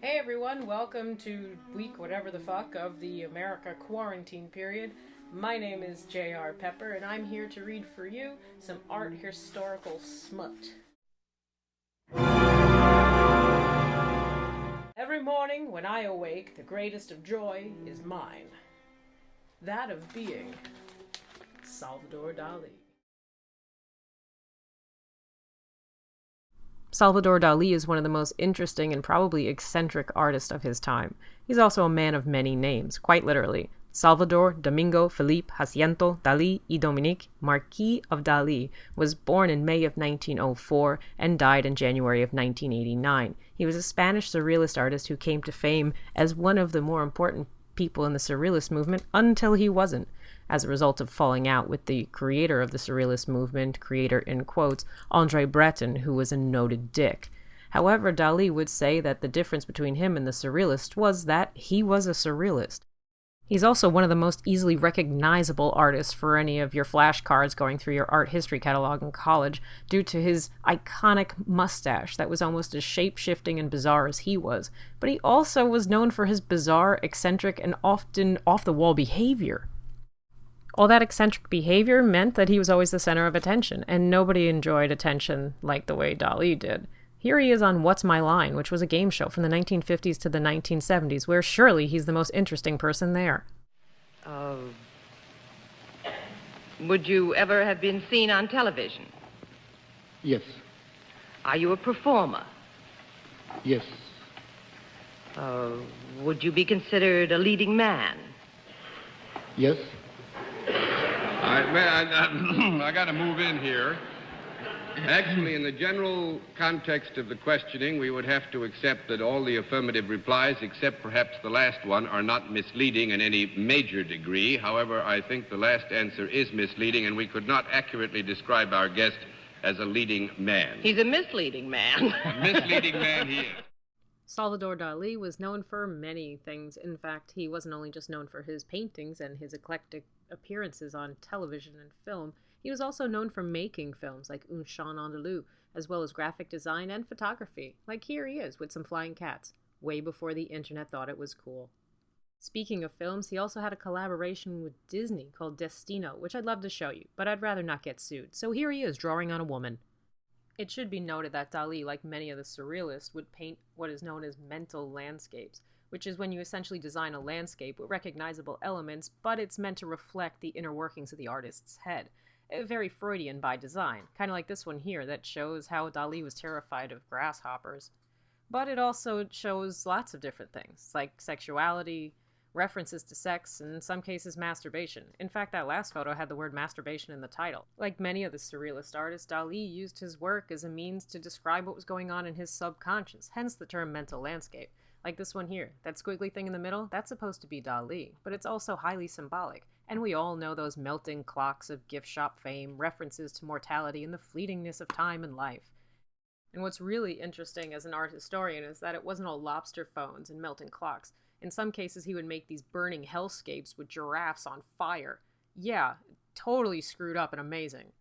Hey everyone, welcome to week whatever the fuck of the America quarantine period. My name is J.R. Pepper and I'm here to read for you some art historical smut. Every morning when I awake, the greatest of joy is mine. That of being Salvador Dali. Salvador Dali is one of the most interesting and probably eccentric artists of his time. He's also a man of many names, quite literally. Salvador Domingo Felipe Jacinto Dali y Dominique, Marquis of Dali, was born in May of 1904 and died in January of 1989. He was a Spanish surrealist artist who came to fame as one of the more important people in the surrealist movement until he wasn't, as a result of falling out with the creator of the surrealist movement, creator in quotes, Andre Breton, who was a noted dick. However, Dali would say that the difference between him and the surrealist was that he was a surrealist. He's also one of the most easily recognizable artists for any of your flashcards going through your art history catalog in college due to his iconic mustache that was almost as shape-shifting and bizarre as he was. But he also was known for his bizarre, eccentric, and often off-the-wall behavior. All that eccentric behavior meant that he was always the center of attention, and nobody enjoyed attention like the way Dali did. Here he is on What's My Line, which was a game show from the 1950s to the 1970s, where surely he's the most interesting person there. Would you ever have been seen on television? Yes. Are you a performer? Yes. Would you be considered a leading man? Yes. I got to move in here. Actually, in the general context of the questioning, we would have to accept that all the affirmative replies, except perhaps the last one, are not misleading in any major degree. However, I think the last answer is misleading, and we could not accurately describe our guest as a leading man. He's a misleading man. A misleading man he is. Salvador Dali was known for many things. In fact, he wasn't only just known for his paintings and his eclectic appearances on television and film, he was also known for making films like Un Chien Andalou, as well as graphic design and photography. Like here he is with some flying cats, way before the internet thought it was cool. Speaking of films, he also had a collaboration with Disney called Destino, which I'd love to show you, but I'd rather not get sued. So here he is, drawing on a woman. It should be noted that Dali, like many of the surrealists, would paint what is known as mental landscapes, which is when you essentially design a landscape with recognizable elements, but it's meant to reflect the inner workings of the artist's head. Very Freudian by design, kind of like this one here that shows how Dali was terrified of grasshoppers. But it also shows lots of different things, like sexuality, references to sex, and in some cases masturbation. In fact, that last photo had the word masturbation in the title. Like many of the surrealist artists, Dali used his work as a means to describe what was going on in his subconscious, hence the term mental landscape. Like this one here, that squiggly thing in the middle, that's supposed to be Dali, but it's also highly symbolic. And we all know those melting clocks of gift shop fame, references to mortality and the fleetingness of time and life. And what's really interesting as an art historian is that it wasn't all lobster phones and melting clocks. In some cases, he would make these burning hellscapes with giraffes on fire. Yeah, totally screwed up and amazing.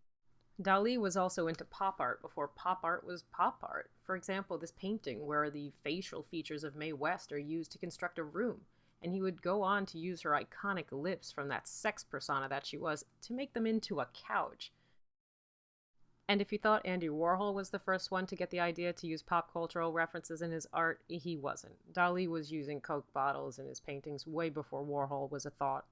Dali was also into pop art before pop art was pop art. For example, this painting where the facial features of Mae West are used to construct a room. And he would go on to use her iconic lips from that sex persona that she was to make them into a couch. And if you thought Andy Warhol was the first one to get the idea to use pop cultural references in his art, he wasn't. Dali was using Coke bottles in his paintings way before Warhol was a thought.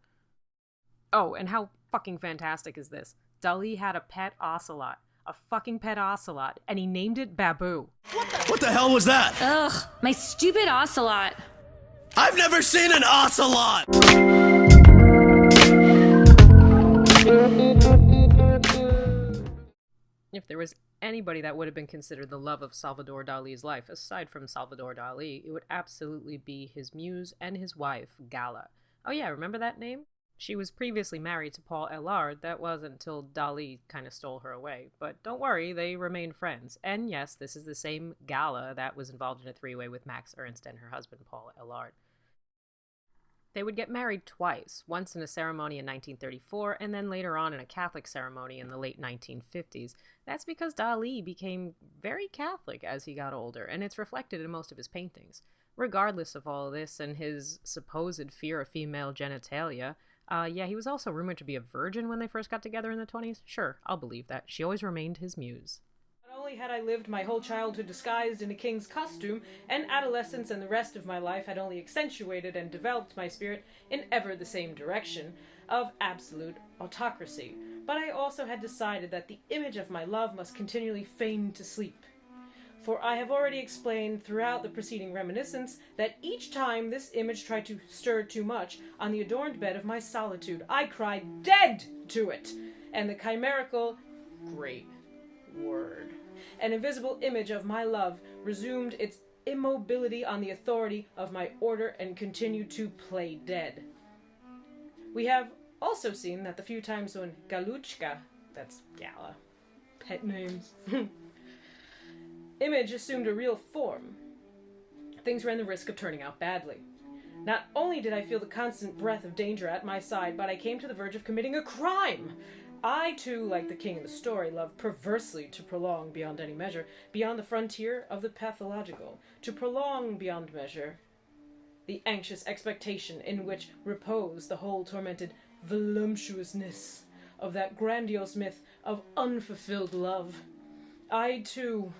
Oh, and how fucking fantastic is this? Dali had a pet ocelot. A fucking pet ocelot. And he named it Babu. What the hell was that? Ugh, my stupid ocelot. I've never seen an ocelot! If there was anybody that would have been considered the love of Salvador Dali's life, aside from Salvador Dali, it would absolutely be his muse and his wife, Gala. Oh yeah, remember that name? She was previously married to Paul Eluard. That wasn't until Dali kind of stole her away. But don't worry, they remained friends. And yes, this is the same Gala that was involved in a three-way with Max Ernst and her husband, Paul Eluard. They would get married twice, once in a ceremony in 1934 and then later on in a Catholic ceremony in the late 1950s. That's because Dali became very Catholic as he got older, and it's reflected in most of his paintings. Regardless of all this and his supposed fear of female genitalia, yeah, he was also rumored to be a virgin when they first got together in the 20s. Sure, I'll believe that. She always remained his muse. Not only had I lived my whole childhood disguised in a king's costume, and adolescence and the rest of my life had only accentuated and developed my spirit in ever the same direction of absolute autocracy, but I also had decided that the image of my love must continually feign to sleep. For I have already explained throughout the preceding reminiscence that each time this image tried to stir too much on the adorned bed of my solitude, I cried dead to it, and the chimerical, great word, an invisible image of my love resumed its immobility on the authority of my order and continued to play dead. We have also seen that the few times when Galuchka, that's Gala, pet names, image assumed a real form, things ran the risk of turning out badly. Not only did I feel the constant breath of danger at my side, but I came to the verge of committing a crime. I, too, like the king in the story, loved perversely to prolong beyond any measure, beyond the frontier of the pathological, to prolong beyond measure the anxious expectation in which reposed the whole tormented voluptuousness of that grandiose myth of unfulfilled love. I, too... ...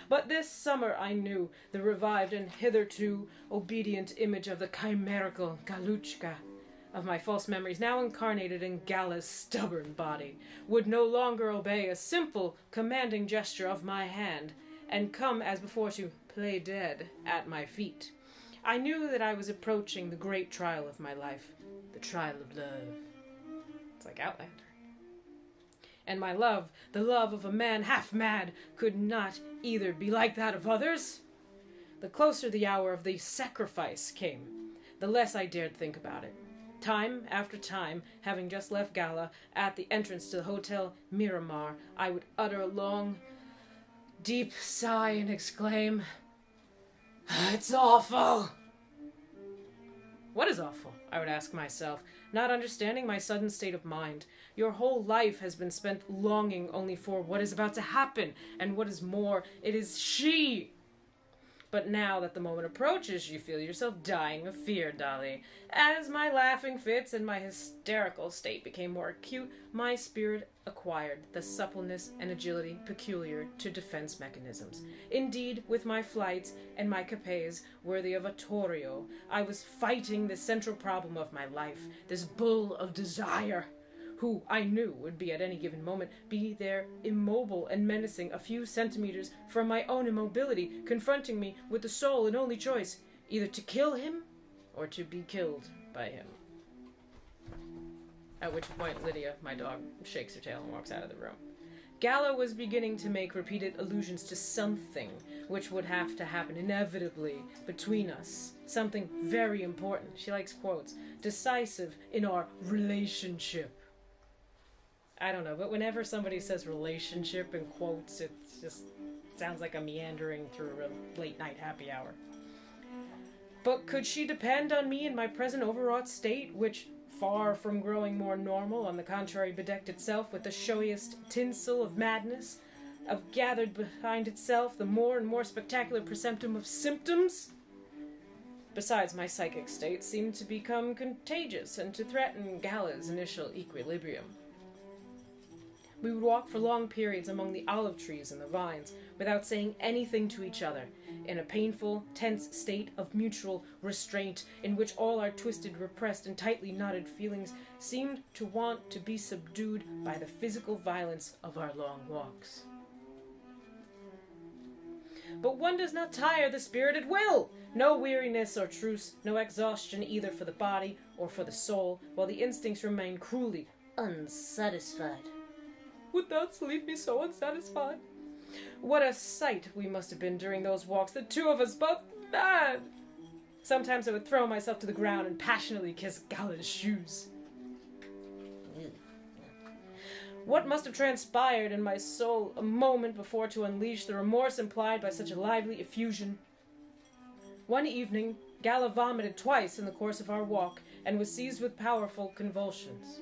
But this summer I knew the revived and hitherto obedient image of the chimerical Galuchka, of my false memories now incarnated in Gala's stubborn body, would no longer obey a simple, commanding gesture of my hand, and come as before to play dead at my feet. I knew that I was approaching the great trial of my life, the trial of love. It's like Outlander. And my love, the love of a man half mad, could not either be like that of others. The closer the hour of the sacrifice came, the less I dared think about it. Time after time, having just left Gala, at the entrance to the Hotel Miramar, I would utter a long, deep sigh and exclaim, "It's awful!" What is awful? I would ask myself, not understanding my sudden state of mind. Your whole life has been spent longing only for what is about to happen, and what is more, it is she. But now that the moment approaches, you feel yourself dying of fear, Dali. As my laughing fits and my hysterical state became more acute, my spirit acquired the suppleness and agility peculiar to defense mechanisms. Indeed, with my flights and my capes worthy of a Torio, I was fighting the central problem of my life, this bull of desire, who I knew would be at any given moment be there immobile and menacing a few centimeters from my own immobility, confronting me with the sole and only choice, either to kill him or to be killed by him. At which point Lydia, my dog, shakes her tail and walks out of the room. Gala was beginning to make repeated allusions to something which would have to happen inevitably between us. Something very important, she likes quotes, decisive in our relationship. I don't know, but whenever somebody says relationship in quotes, it just sounds like I'm meandering through a late night happy hour. But could she depend on me in my present overwrought state, which, far from growing more normal, on the contrary bedecked itself with the showiest tinsel of madness, of gathered behind itself the more and more spectacular presumptum of symptoms? Besides, my psychic state seemed to become contagious and to threaten Gala's initial equilibrium. We would walk for long periods among the olive trees and the vines, without saying anything to each other, in a painful, tense state of mutual restraint, in which all our twisted, repressed, and tightly knotted feelings seemed to want to be subdued by the physical violence of our long walks. But one does not tire the spirit at will! No weariness or truce, no exhaustion either for the body or for the soul, while the instincts remain cruelly unsatisfied. Would thoughts leave me so unsatisfied? What a sight we must have been during those walks, the two of us both mad! Sometimes I would throw myself to the ground and passionately kiss Gala's shoes. What must have transpired in my soul a moment before to unleash the remorse implied by such a lively effusion? One evening, Gala vomited twice in the course of our walk, and was seized with powerful convulsions.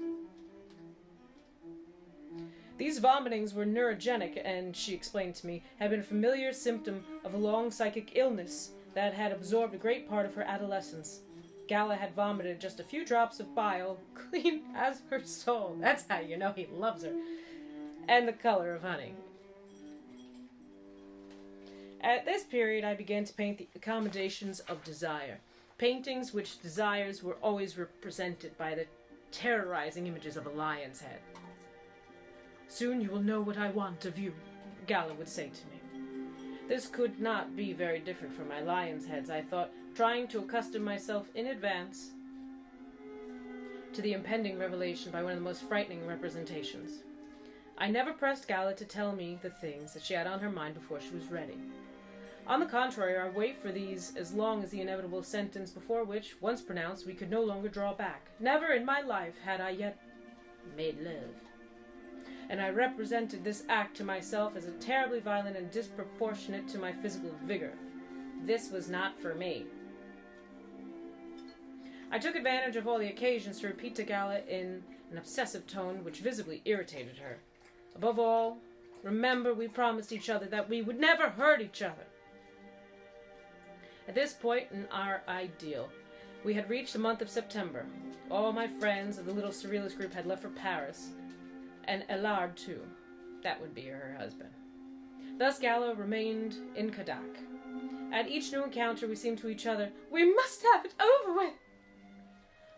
These vomitings were neurogenic and, she explained to me, had been a familiar symptom of a long psychic illness that had absorbed a great part of her adolescence. Gala had vomited just a few drops of bile, clean as her soul. That's how you know he loves her. And the color of honey. At this period, I began to paint the accommodations of desire. Paintings which desires were always represented by the terrorizing images of a lion's head. "Soon you will know what I want of you," Gala would say to me. This could not be very different from my lion's heads, I thought, trying to accustom myself in advance to the impending revelation by one of the most frightening representations. I never pressed Gala to tell me the things that she had on her mind before she was ready. On the contrary, I wait for these as long as the inevitable sentence before which, once pronounced, we could no longer draw back. Never in my life had I yet made love. And I represented this act to myself as a terribly violent and disproportionate to my physical vigor. This was not for me. I took advantage of all the occasions to repeat to Gala in an obsessive tone which visibly irritated her. Above all, remember we promised each other that we would never hurt each other. At this point in our ideal, we had reached the month of September. All my friends of the little surrealist group had left for Paris, and Elard too. That would be her husband. Thus Gala remained in Kadak. At each new encounter we seemed to each other, "We must have it over with!"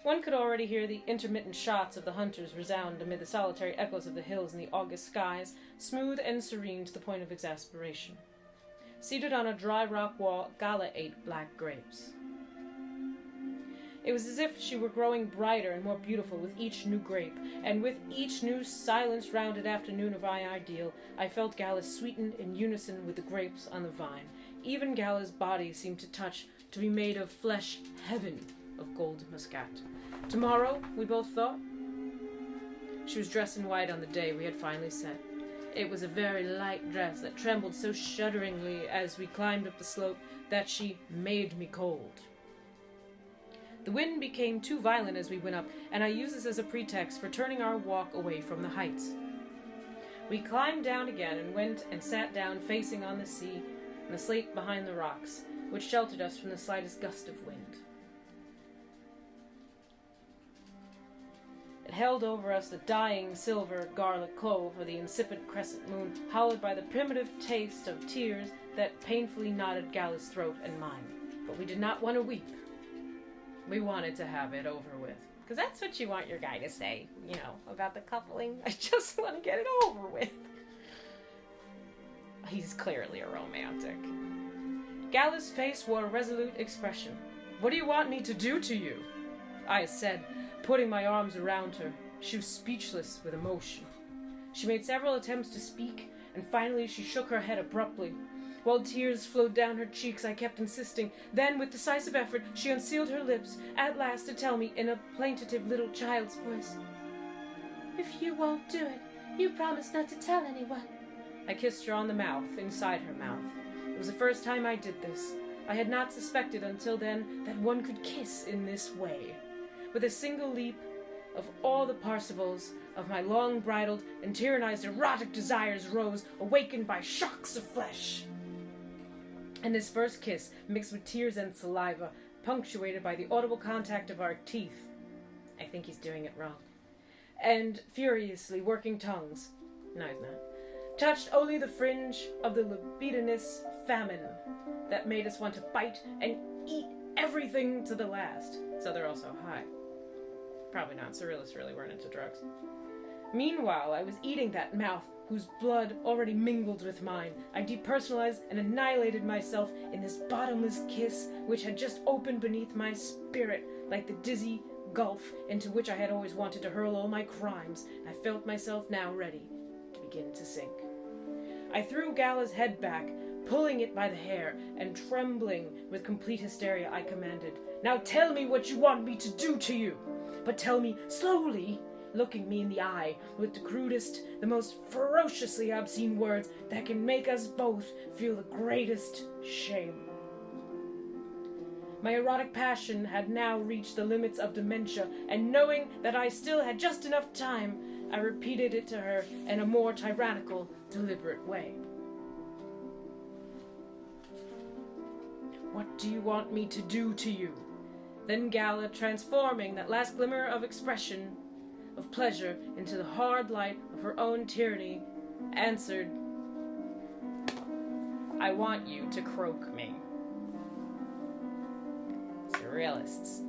One could already hear the intermittent shots of the hunters resound amid the solitary echoes of the hills in the August skies, smooth and serene to the point of exasperation. Seated on a dry rock wall, Gala ate black grapes. It was as if she were growing brighter and more beautiful with each new grape, and with each new silence-rounded afternoon of my ideal, I felt Gala sweetened in unison with the grapes on the vine. Even Gala's body seemed to touch, to be made of flesh heaven of gold muscat. Tomorrow, we both thought. She was dressed in white on the day we had finally set. It was a very light dress that trembled so shudderingly as we climbed up the slope that she made me cold. The wind became too violent as we went up, and I used this as a pretext for turning our walk away from the heights. We climbed down again and went and sat down facing on the sea and the slate behind the rocks, which sheltered us from the slightest gust of wind. It held over us the dying silver garlic clove of the insipid crescent moon, hollowed by the primitive taste of tears that painfully knotted Gala's throat and mine. But we did not want to weep. We wanted to have it over with. Because that's what you want your guy to say, you know, about the coupling. I just want to get it over with. He's clearly a romantic. Gala's face wore a resolute expression. "What do you want me to do to you?" I said, putting my arms around her. She was speechless with emotion. She made several attempts to speak, and finally she shook her head abruptly. While tears flowed down her cheeks, I kept insisting. Then, with decisive effort, she unsealed her lips, at last to tell me in a plaintive little child's voice, "If you won't do it, you promise not to tell anyone." I kissed her on the mouth, inside her mouth. It was the first time I did this. I had not suspected until then that one could kiss in this way. With a single leap of all the Parsifals of my long-bridled and tyrannized erotic desires rose, awakened by shocks of flesh. And this first kiss, mixed with tears and saliva, punctuated by the audible contact of our teeth. I think he's doing it wrong. And furiously working tongues. No, he's not. Touched only the fringe of the libidinous famine that made us want to bite and eat everything to the last. So they're also high. Probably not. Surrealists really weren't into drugs. Meanwhile, I was eating that mouth whose blood already mingled with mine. I depersonalized and annihilated myself in this bottomless kiss which had just opened beneath my spirit like the dizzy gulf into which I had always wanted to hurl all my crimes. I felt myself now ready to begin to sink. I threw Gala's head back, pulling it by the hair, and trembling with complete hysteria, I commanded, "Now tell me what you want me to do to you, but tell me slowly," looking me in the eye with the crudest, the most ferociously obscene words that can make us both feel the greatest shame. My erotic passion had now reached the limits of dementia, and knowing that I still had just enough time, I repeated it to her in a more tyrannical, deliberate way. What do you want me to do to you? Then Gala, transforming that last glimmer of expression, of pleasure, into the hard light of her own tyranny, answered, I want you to croak me. Surrealists.